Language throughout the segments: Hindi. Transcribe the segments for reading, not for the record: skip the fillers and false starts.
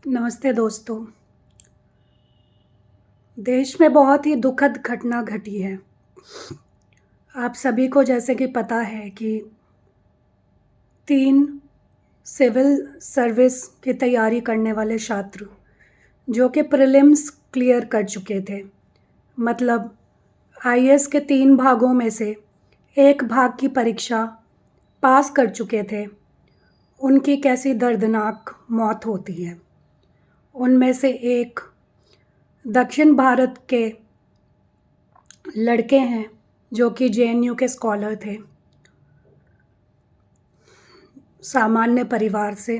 नमस्ते दोस्तों। देश में बहुत ही दुखद घटना घटी है। आप सभी को जैसे कि पता है कि 3 सिविल सर्विस की तैयारी करने वाले छात्र जो कि प्रीलिम्स क्लियर कर चुके थे, मतलब आईएएस के 3 भागों में से एक भाग की परीक्षा पास कर चुके थे, उनकी कैसी दर्दनाक मौत होती है। उनमें से एक दक्षिण भारत के लड़के हैं जो कि जेएनयू के स्कॉलर थे, सामान्य परिवार से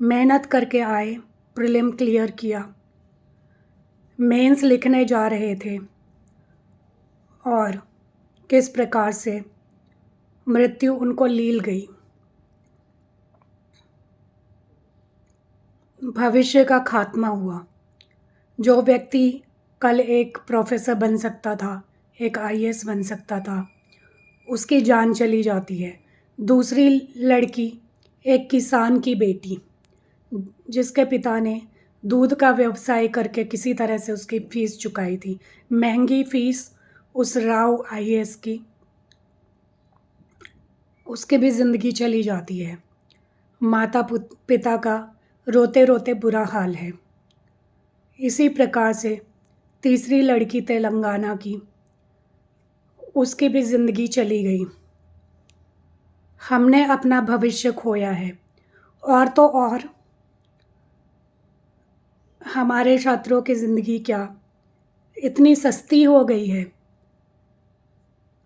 मेहनत करके आए, प्रीलिम क्लियर किया, मेंस लिखने जा रहे थे और किस प्रकार से मृत्यु उनको लील गई। भविष्य का खात्मा हुआ। जो व्यक्ति कल एक प्रोफेसर बन सकता था, एक आईएएस बन सकता था, उसकी जान चली जाती है। दूसरी लड़की एक किसान की बेटी, जिसके पिता ने दूध का व्यवसाय करके किसी तरह से उसकी फ़ीस चुकाई थी, महंगी फ़ीस उस राव आईएएस की, उसकी भी ज़िंदगी चली जाती है। माता पिता का रोते रोते बुरा हाल है। इसी प्रकार से तीसरी लड़की तेलंगाना की, उसकी भी ज़िंदगी चली गई। हमने अपना भविष्य खोया है। और तो और हमारे छात्रों की ज़िंदगी क्या इतनी सस्ती हो गई है।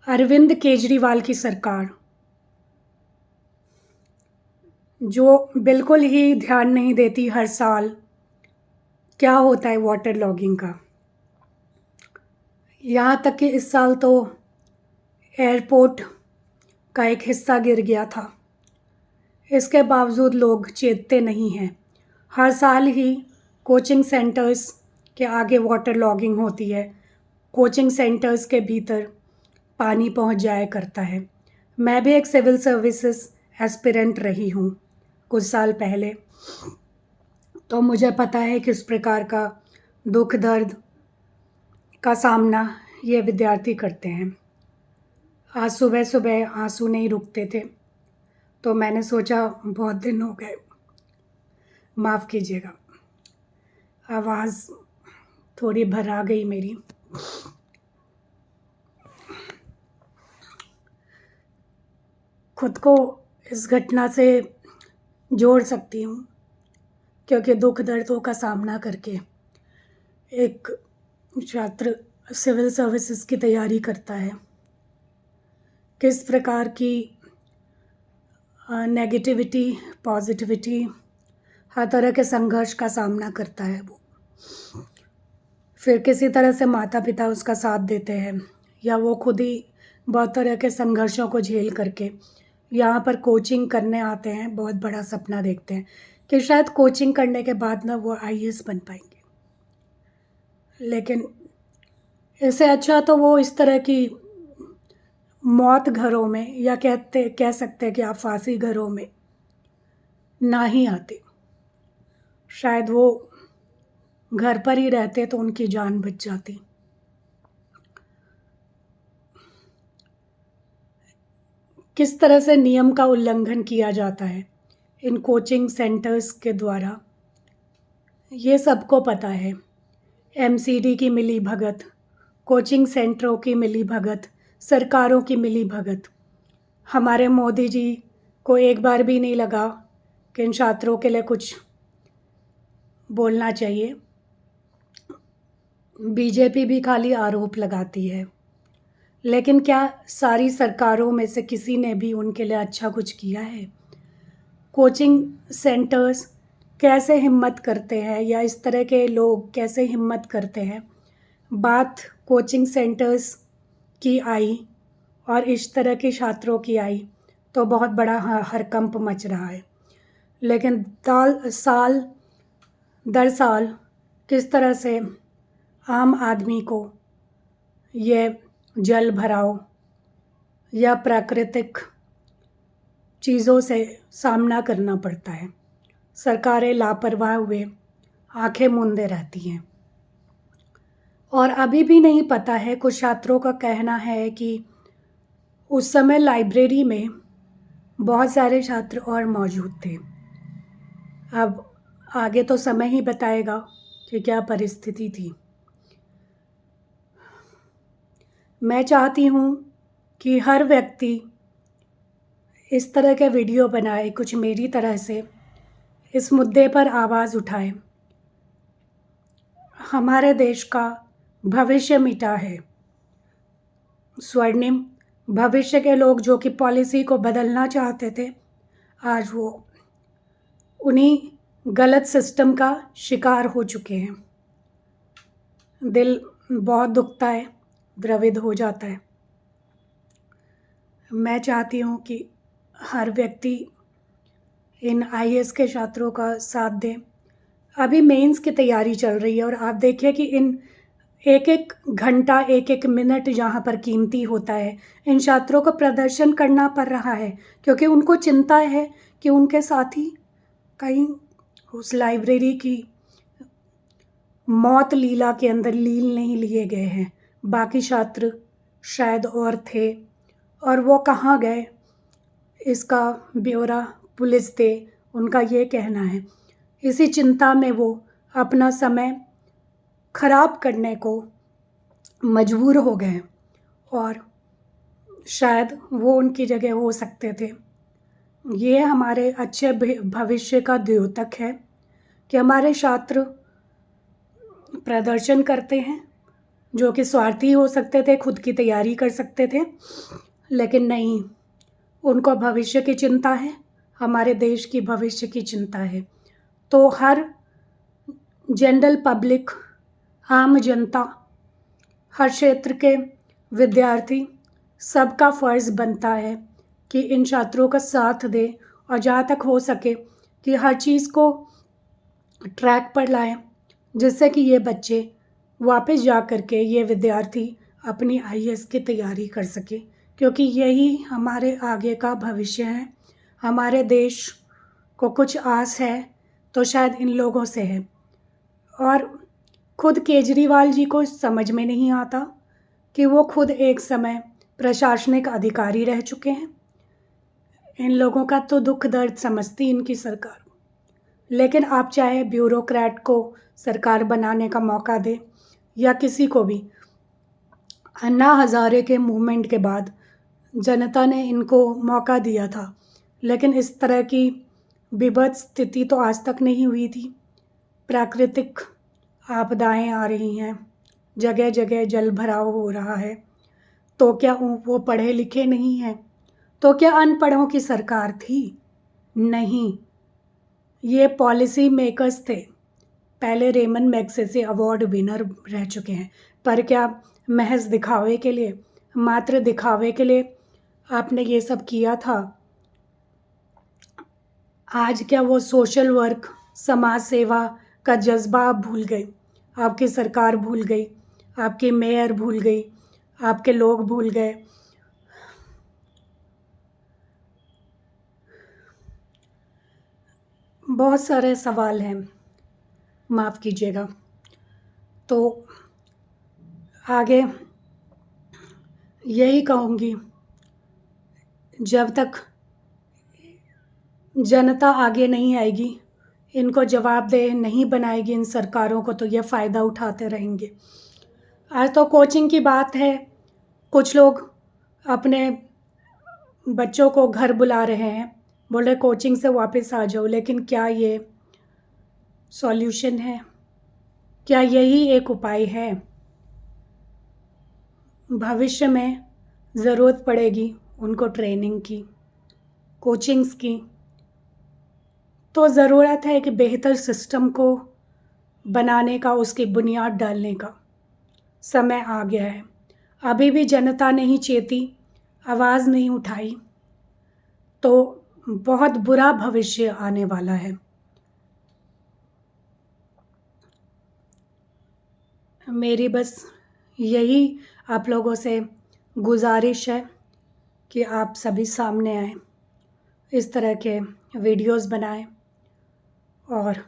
अरविंद केजरीवाल की सरकार, जो बिल्कुल ही ध्यान नहीं देती हर साल क्या होता है वाटर लॉगिंग का। यहाँ तक कि इस साल तो एयरपोर्ट का एक हिस्सा गिर गया था। इसके बावजूद लोग चेतते नहीं हैं। हर साल ही कोचिंग सेंटर्स के आगे वाटर लॉगिंग होती है। कोचिंग सेंटर्स के भीतर पानी पहुंच जाया करता है। मैं भी एक सिविल सर्विसेज एस्पिरेंट रही हूँ कुछ साल पहले, तो मुझे पता है किस प्रकार का दुख दर्द का सामना ये विद्यार्थी करते हैं। आज सुबह सुबह आंसू नहीं रुकते थे, तो मैंने सोचा बहुत दिन हो गए, माफ़ कीजिएगा, आवाज़ थोड़ी भरा गई मेरी। खुद को इस घटना से जोड़ सकती हूँ, क्योंकि दुख दर्दों का सामना करके एक छात्र सिविल सर्विसेज की तैयारी करता है, किस प्रकार की नेगेटिविटी, पॉजिटिविटी, हर तरह के संघर्ष का सामना करता है वो। फिर किसी तरह से माता पिता उसका साथ देते हैं, या वो खुद ही बहुत तरह के संघर्षों को झेल करके यहाँ पर कोचिंग करने आते हैं। बहुत बड़ा सपना देखते हैं कि शायद कोचिंग करने के बाद ना वो आईएएस बन पाएंगे, लेकिन इससे अच्छा तो वो इस तरह की मौत घरों में, या कह सकते हैं कि आप फांसी घरों में ना ही आते। शायद वो घर पर ही रहते तो उनकी जान बच जाती। किस तरह से नियम का उल्लंघन किया जाता है इन कोचिंग सेंटर्स के द्वारा, ये सबको पता है। एमसीडी की मिली भगत, कोचिंग सेंटरों की मिली भगत, सरकारों की मिली भगत। हमारे मोदी जी को एक बार भी नहीं लगा कि इन छात्रों के लिए कुछ बोलना चाहिए। बीजेपी भी खाली आरोप लगाती है, लेकिन क्या सारी सरकारों में से किसी ने भी उनके लिए अच्छा कुछ किया है? कोचिंग सेंटर्स कैसे हिम्मत करते हैं, या इस तरह के लोग कैसे हिम्मत करते हैं, बात कोचिंग सेंटर्स की आई और इस तरह के छात्रों की आई तो बहुत बड़ा हरकंप मच रहा है। लेकिन साल दर साल किस तरह से आम आदमी को ये जल भराव या प्राकृतिक चीज़ों से सामना करना पड़ता है। सरकारें लापरवाह हुए आंखें मूंदे रहती हैं। और अभी भी नहीं पता है, कुछ छात्रों का कहना है कि उस समय लाइब्रेरी में बहुत सारे छात्र और मौजूद थे। अब आगे तो समय ही बताएगा कि क्या परिस्थिति थी। मैं चाहती हूँ कि हर व्यक्ति इस तरह के वीडियो बनाए, कुछ मेरी तरह से, इस मुद्दे पर आवाज़ उठाए। हमारे देश का भविष्य मिटा है। स्वर्णिम भविष्य के लोग जो कि पॉलिसी को बदलना चाहते थे, आज वो उन्हीं गलत सिस्टम का शिकार हो चुके हैं। दिल बहुत दुखता है, द्रवित हो जाता है। मैं चाहती हूँ कि हर व्यक्ति इन आईएएस के छात्रों का साथ दें। अभी मेंस की तैयारी चल रही है और आप देखिए कि इन एक एक घंटा, एक एक मिनट जहाँ पर कीमती होता है, इन छात्रों को प्रदर्शन करना पड़ रहा है, क्योंकि उनको चिंता है कि उनके साथी कहीं उस लाइब्रेरी की मौत लीला के अंदर लीन नहीं लिए गए हैं। बाकी छात्र शायद और थे, और वो कहाँ गए इसका ब्यौरा पुलिस दे, उनका ये कहना है। इसी चिंता में वो अपना समय खराब करने को मजबूर हो गए, और शायद वो उनकी जगह हो सकते थे। ये हमारे अच्छे भविष्य का द्योतक है कि हमारे छात्र प्रदर्शन करते हैं, जो कि स्वार्थी हो सकते थे, खुद की तैयारी कर सकते थे, लेकिन नहीं, उनको भविष्य की चिंता है, हमारे देश की भविष्य की चिंता है। तो हर जनरल पब्लिक, आम जनता, हर क्षेत्र के विद्यार्थी, सबका फ़र्ज़ बनता है कि इन छात्रों का साथ दे, और जहाँ तक हो सके कि हर चीज़ को ट्रैक पर लाएं, जिससे कि ये बच्चे वापस जा कर के, ये विद्यार्थी अपनी आईएएस की तैयारी कर सके, क्योंकि यही हमारे आगे का भविष्य है। हमारे देश को कुछ आस है तो शायद इन लोगों से है। और खुद केजरीवाल जी को समझ में नहीं आता कि वो खुद एक समय प्रशासनिक अधिकारी रह चुके हैं। इन लोगों का तो दुख दर्द समझती इनकी सरकार, लेकिन आप चाहे ब्यूरोक्रेट को सरकार बनाने का मौका दें या किसी को भी, अन्ना हज़ारे के मूवमेंट के बाद जनता ने इनको मौका दिया था, लेकिन इस तरह की विभत्स स्थिति तो आज तक नहीं हुई थी। प्राकृतिक आपदाएं आ रही हैं, जगह जगह जल भराव हो रहा है, तो क्या वो पढ़े लिखे नहीं हैं? तो क्या अनपढ़ों की सरकार थी? नहीं, ये पॉलिसी मेकर्स थे। पहले रेमन मैग्सेसे अवार्ड विनर रह चुके हैं, पर क्या महज दिखावे के लिए, मात्र दिखावे के लिए आपने ये सब किया था? आज क्या वो सोशल वर्क, समाज सेवा का जज्बा आप भूल गए? आपकी सरकार भूल गई, आपके मेयर भूल गई, आपके लोग भूल गए। बहुत सारे सवाल हैं, माफ़ कीजिएगा। तो आगे यही कहूँगी, जब तक जनता आगे नहीं आएगी, इनको जवाबदेह नहीं बनाएगी इन सरकारों को, तो ये फ़ायदा उठाते रहेंगे। आज तो कोचिंग की बात है, कुछ लोग अपने बच्चों को घर बुला रहे हैं, बोल रहे कोचिंग से वापस आ जाओ, लेकिन क्या ये सॉल्यूशन है? क्या यही एक उपाय है? भविष्य में ज़रूरत पड़ेगी उनको ट्रेनिंग की, कोचिंग्स की, तो ज़रूरत है कि बेहतर सिस्टम को बनाने का, उसकी बुनियाद डालने का समय आ गया है। अभी भी जनता नहीं चेती, आवाज़ नहीं उठाई, तो बहुत बुरा भविष्य आने वाला है। मेरी बस यही आप लोगों से गुजारिश है कि आप सभी सामने आएँ, इस तरह के वीडियोस बनाएं, और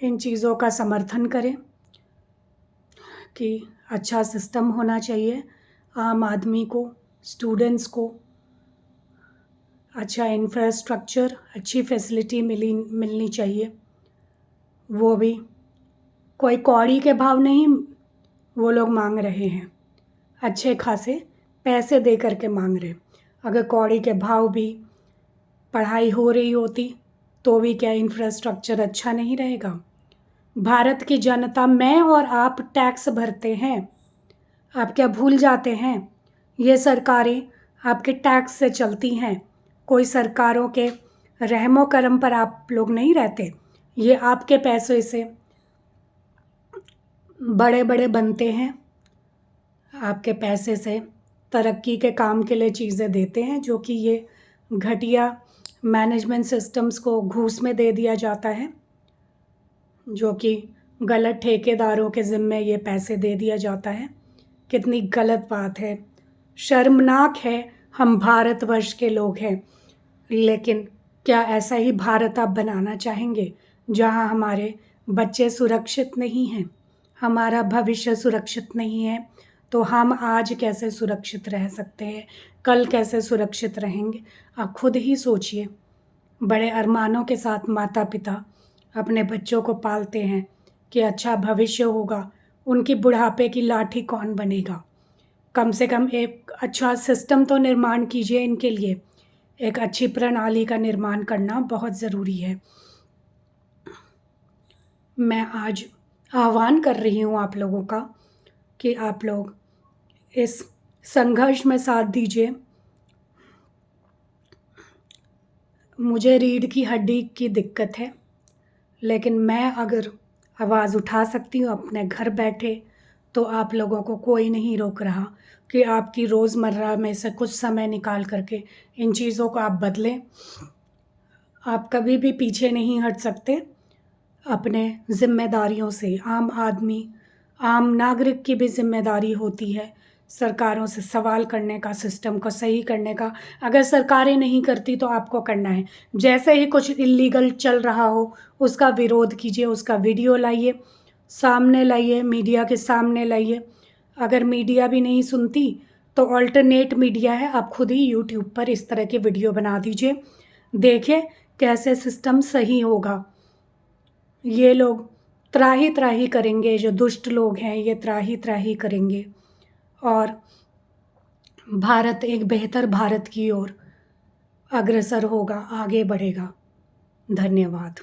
इन चीज़ों का समर्थन करें कि अच्छा सिस्टम होना चाहिए, आम आदमी को, स्टूडेंट्स को अच्छा इंफ्रास्ट्रक्चर, अच्छी फैसिलिटी मिलनी चाहिए। वो भी कोई कौड़ी के भाव नहीं वो लोग मांग रहे हैं, अच्छे खासे पैसे दे करके मांग रहे। अगर कौड़ी के भाव भी पढ़ाई हो रही होती तो भी क्या इंफ्रास्ट्रक्चर अच्छा नहीं रहेगा? भारत की जनता, मैं और आप टैक्स भरते हैं। आप क्या भूल जाते हैं? ये सरकारें आपके टैक्स से चलती हैं। कोई सरकारों के रहमो करम पर आप लोग नहीं रहते। ये आपके पैसों से बड़े बड़े बनते हैं, आपके पैसे से तरक्की के काम के लिए चीज़ें देते हैं, जो कि ये घटिया मैनेजमेंट सिस्टम्स को घूस में दे दिया जाता है, जो कि गलत ठेकेदारों के ज़िम्मे ये पैसे दे दिया जाता है। कितनी गलत बात है, शर्मनाक है। हम भारतवर्ष के लोग हैं, लेकिन क्या ऐसा ही भारत आप बनाना चाहेंगे जहां हमारे बच्चे सुरक्षित नहीं हैं, हमारा भविष्य सुरक्षित नहीं है? तो हम आज कैसे सुरक्षित रह सकते हैं, कल कैसे सुरक्षित रहेंगे? आप खुद ही सोचिए। बड़े अरमानों के साथ माता पिता अपने बच्चों को पालते हैं कि अच्छा भविष्य होगा, उनकी बुढ़ापे की लाठी कौन बनेगा? कम से कम एक अच्छा सिस्टम तो निर्माण कीजिए इनके लिए। एक अच्छी प्रणाली का निर्माण करना बहुत ज़रूरी है। मैं आज आह्वान कर रही हूँ आप लोगों का कि आप लोग इस संघर्ष में साथ दीजिए। मुझे रीढ़ की हड्डी की दिक्कत है, लेकिन मैं अगर आवाज़ उठा सकती हूँ अपने घर बैठे, तो आप लोगों को कोई नहीं रोक रहा कि आपकी रोज़मर्रा में से कुछ समय निकाल करके इन चीज़ों को आप बदलें। आप कभी भी पीछे नहीं हट सकते अपने ज़िम्मेदारियों से। आम आदमी, आम नागरिक की भी ज़िम्मेदारी होती है सरकारों से सवाल करने का, सिस्टम को सही करने का। अगर सरकारें नहीं करती तो आपको करना है। जैसे ही कुछ इल्लीगल चल रहा हो उसका विरोध कीजिए, उसका वीडियो लाइए, सामने लाइए, मीडिया के सामने लाइए। अगर मीडिया भी नहीं सुनती तो अल्टरनेट मीडिया है, आप खुद ही यूट्यूब पर इस तरह के वीडियो बना दीजिए। देखिए कैसे सिस्टम सही होगा। ये लोग त्राही त्राही करेंगे, जो दुष्ट लोग हैं ये त्राही त्राही करेंगे और भारत एक बेहतर भारत की ओर अग्रसर होगा, आगे बढ़ेगा। धन्यवाद।